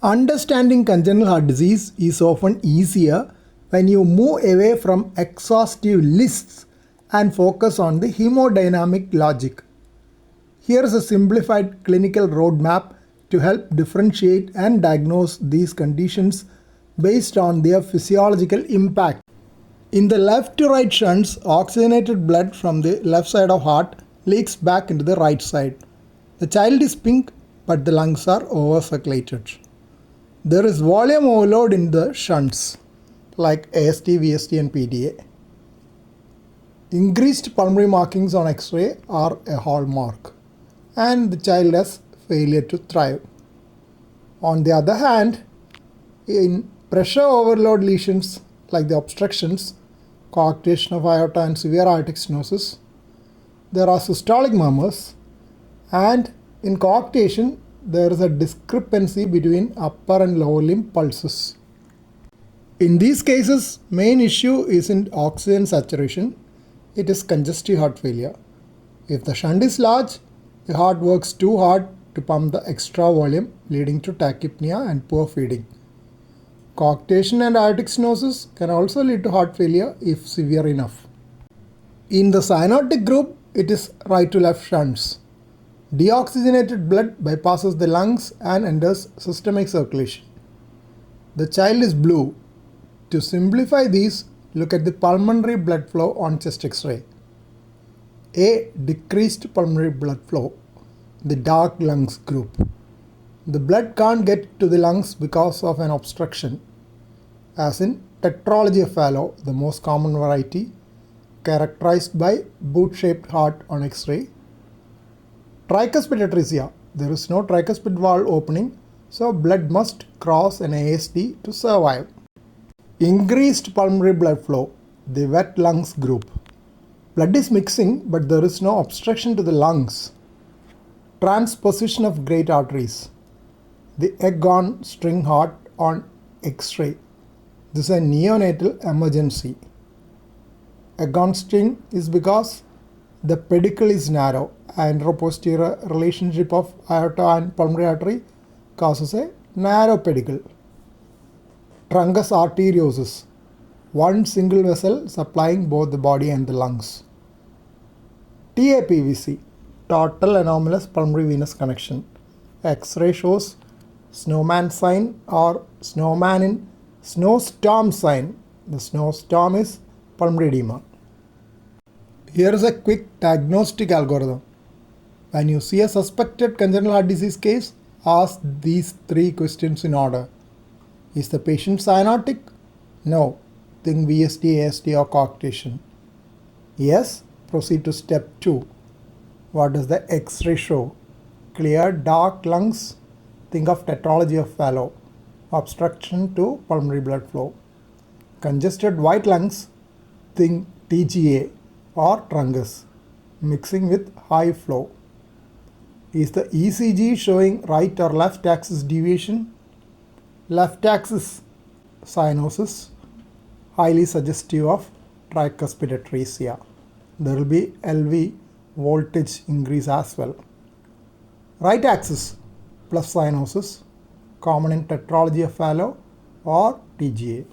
Understanding congenital heart disease is often easier when you move away from exhaustive lists and focus on the hemodynamic logic. Here is a simplified clinical roadmap to help differentiate and diagnose these conditions based on their physiological impact. In the left to right shunts, oxygenated blood from the left side of heart leaks back into the right side. The child is pink, but the lungs are overcirculated. There is volume overload in the shunts like AST, VST and PDA. Increased pulmonary markings on X-ray are a hallmark, and the child has failure to thrive. On the other hand, in pressure overload lesions like the obstructions, coarctation of aorta and severe aortic stenosis, there are systolic murmurs, and in coarctation there is a discrepancy between upper and lower limb pulses. In these cases, main issue isn't oxygen saturation, it is congestive heart failure. If the shunt is large, the heart works too hard to pump the extra volume, leading to tachypnea and poor feeding. Coarctation and aortic stenosis can also lead to heart failure if severe enough. In the cyanotic group, it is right to left shunts. Deoxygenated blood bypasses the lungs and enters systemic circulation. The child is blue. To simplify these, look at the pulmonary blood flow on chest X-ray. A decreased pulmonary blood flow, the dark lungs group. The blood can't get to the lungs because of an obstruction, as in tetralogy of Fallot, the most common variety, characterized by boot-shaped heart on X-ray. Tricuspid atresia, there is no tricuspid valve opening, so blood must cross an AST to survive. Increased pulmonary blood flow, the wet lungs group. Blood is mixing, but there is no obstruction to the lungs. Transposition of great arteries, the egg-on string heart on X-ray. This is a neonatal emergency. Egg-on string is because the pedicle is narrow. Anteroposterior relationship of aorta and pulmonary artery causes a narrow pedicle. Truncus arteriosus, one single vessel supplying both the body and the lungs. TAPVC, total anomalous pulmonary venous connection. X-ray shows snowman sign or snowman in snowstorm sign. The snowstorm is pulmonary edema. Here is a quick diagnostic algorithm. When you see a suspected congenital heart disease case, ask these three questions in order. Is the patient cyanotic? No. Think VST, AST or coarctation. Yes. Proceed to step 2. What does the X-ray show? Clear dark lungs. Think of tetralogy of Fallot. Obstruction to pulmonary blood flow. Congested white lungs. Think TGA or truncus, mixing with high flow. Is the ECG showing right or left axis deviation? Left axis cyanosis, highly suggestive of tricuspid atresia. There will be LV voltage increase as well. Right axis plus cyanosis, common in tetralogy of Fallot or TGA.